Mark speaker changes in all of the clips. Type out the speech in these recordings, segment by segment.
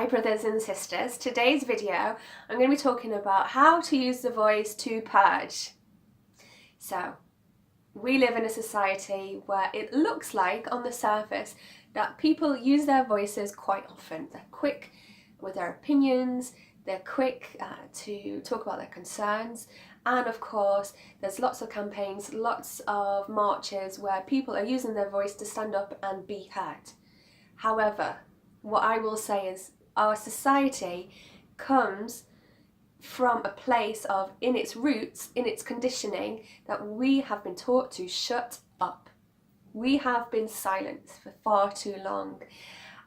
Speaker 1: Hi brothers and sisters, today's video I'm going to be talking about how to use the voice to purge. So, we live in a society where it looks like on the surface that people use their voices quite often. They're quick with their opinions, they're quick to talk about their concerns, and of course there's lots of campaigns, lots of marches where people are using their voice to stand up and be heard. However, what I will say is our society comes from a place of, in its roots, in its conditioning, that we have been taught to shut up. We have been silenced for far too long.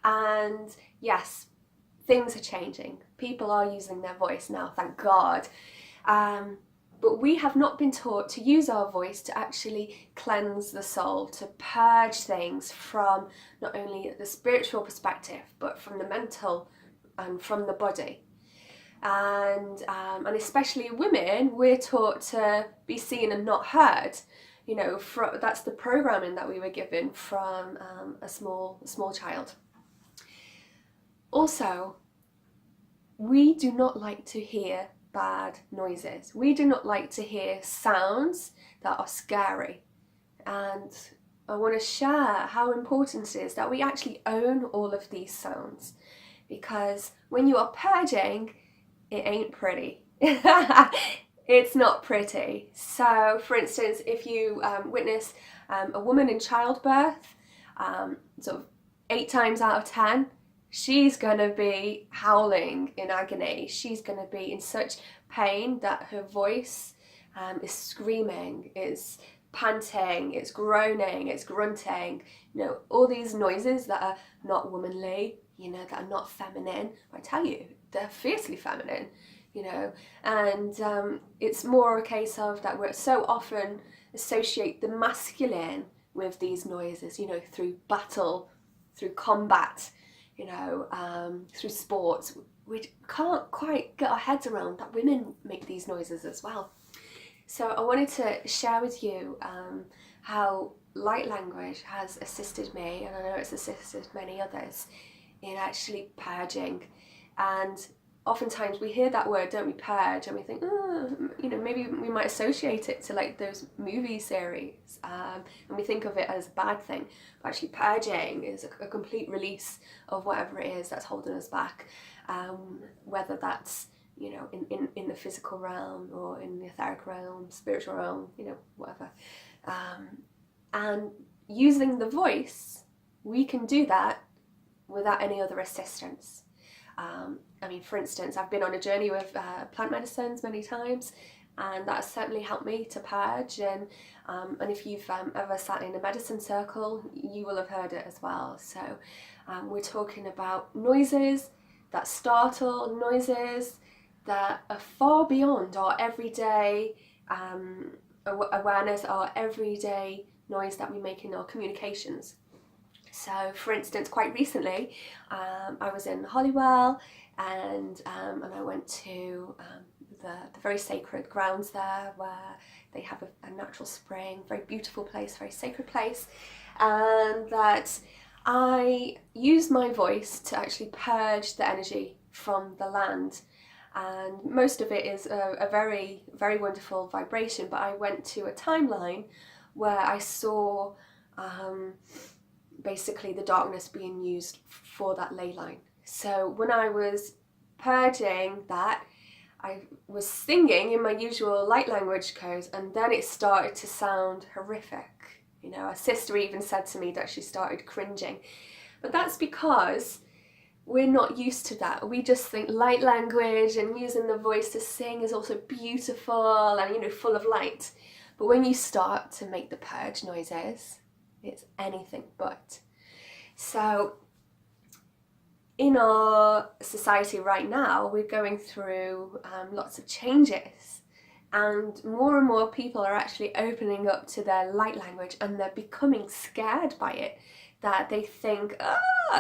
Speaker 1: And yes, things are changing. People are using their voice now, thank God. But we have not been taught to use our voice to actually cleanse the soul, to purge things from not only the spiritual perspective, but from the mental and from the body. And especially women, we're taught to be seen and not heard. You know, that's the programming that we were given from a small child. Also, we do not like to hear bad noises. We do not like to hear sounds that are scary. And I want to share how important it is that we actually own all of these sounds. Because when you are purging, it ain't pretty. It's not pretty. So, for instance, if you witness a woman in childbirth, sort of 8 times out of 10, she's going to be howling in agony. She's going to be in such pain that her voice is screaming, is panting, it's groaning, it's grunting. You know, all these noises that are not womanly, you know, that are not feminine. I tell you, they're fiercely feminine, you know. And it's more a case of that we're so often associate the masculine with these noises, you know, through battle, through combat, you know, through sports. We can't quite get our heads around that women make these noises as well. So I wanted to share with you how light language has assisted me, and I know it's assisted many others, in actually purging. And oftentimes we hear that word, don't we, purge, and we think, oh, you know, maybe we might associate it to like those movie series, and we think of it as a bad thing. But actually purging is a complete release of whatever it is that's holding us back, whether that's, you know, in the physical realm or in the etheric realm, spiritual realm, you know, whatever. And using the voice, we can do that without any other assistance. I mean, for instance, I've been on a journey with plant medicines many times, and that has certainly helped me to purge. And if you've ever sat in a medicine circle, you will have heard it as well. So we're talking about noises that startle, noises that are far beyond our everyday awareness, our everyday noise that we make in our communications. So, for instance, quite recently, I was in Holywell, and I went to the very sacred grounds there, where they have a natural spring, very beautiful place, very sacred place, and that I used my voice to actually purge the energy from the land. And most of it is a very, very wonderful vibration, but I went to a timeline where I saw basically the darkness being used for that ley line. So when I was purging that, I was singing in my usual light language codes, and then it started to sound horrific. You know, a sister even said to me that she started cringing. But that's because we're not used to that. We just think light language and using the voice to sing is also beautiful and, you know, full of light. But when you start to make the purge noises, it's anything but. So in our society right now, we're going through lots of changes, and more people are actually opening up to their light language, and they're becoming scared by it, that they think,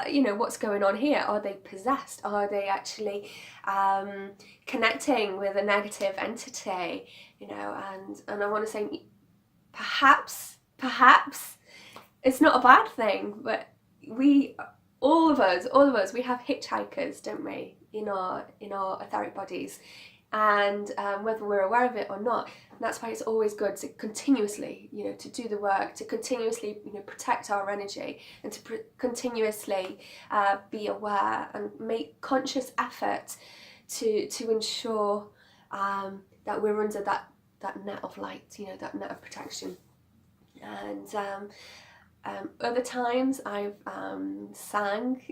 Speaker 1: you know, what's going on here? Are they possessed? Are they actually connecting with a negative entity? You know, and I want to say, perhaps it's not a bad thing, but we all of us, we have hitchhikers, don't we, in our etheric bodies, and whether we're aware of it or not. And that's why it's always good to continuously, to do the work, to continuously, protect our energy, and to continuously be aware and make conscious effort to ensure that we're under that net of light, that net of protection. And other times I've sang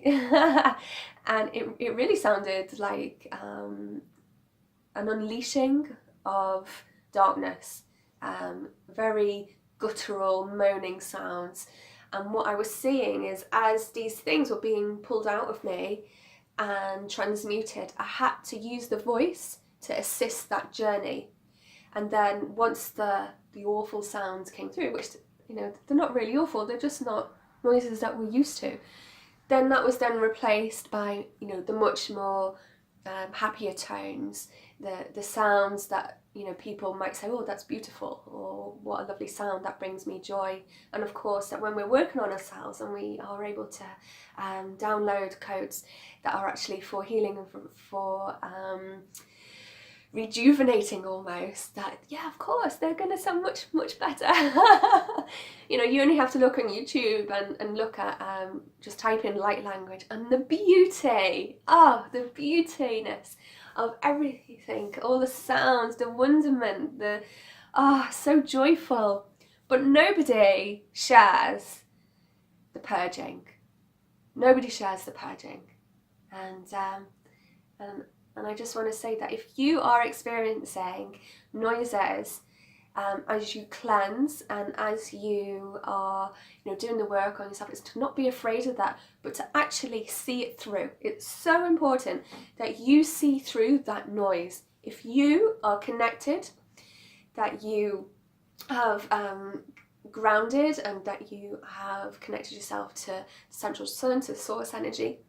Speaker 1: and it really sounded like an unleashing of darkness, very guttural, moaning sounds. And what I was seeing is, as these things were being pulled out of me and transmuted, I had to use the voice to assist that journey. And then once the awful sounds came through, which, they're not really awful, they're just not noises that we're used to, then that was then replaced by, the much more happier tones, the sounds that, people might say, oh, that's beautiful, or what a lovely sound, that brings me joy. And of course, that when we're working on ourselves and we are able to download codes that are actually for healing and for rejuvenating almost, that, yeah, of course, they're going to sound much, much better. You only have to look on YouTube and look at, just type in light language, and the beauty, the beautiness of everything, all the sounds, the wonderment, so joyful. But nobody shares the purging. Nobody shares the purging. And I just want to say that if you are experiencing noises as you cleanse and as you are, doing the work on yourself, is to not be afraid of that, but to actually see it through. It's so important that you see through that noise. If you are connected, that you have grounded, and that you have connected yourself to the central sun, to the source energy,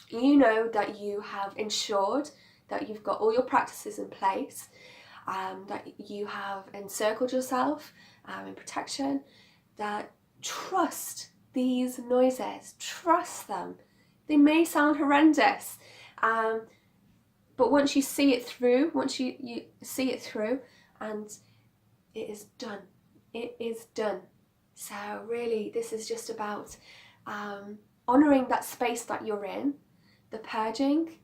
Speaker 1: you know that you have ensured that you've got all your practices in place, that you have encircled yourself in protection, that trust these noises, trust them. They may sound horrendous, but once you see it through, and it is done. It is done. So really, this is just about honouring that space that you're in, the purging,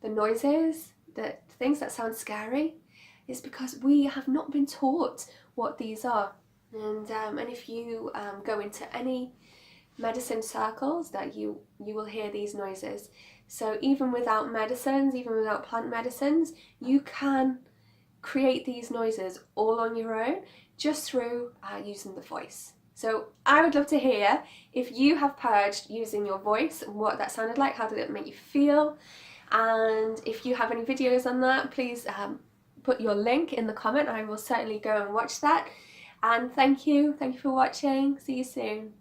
Speaker 1: the noises, the things that sound scary, is because we have not been taught what these are. And if you go into any medicine circles, that you will hear these noises. So even without medicines, even without plant medicines, you can create these noises all on your own, just through using the voice. So I would love to hear if you have purged using your voice, and what that sounded like, how did it make you feel? And if you have any videos on that, please put your link in the comment. I will certainly go and watch that. And thank you for watching. See you soon.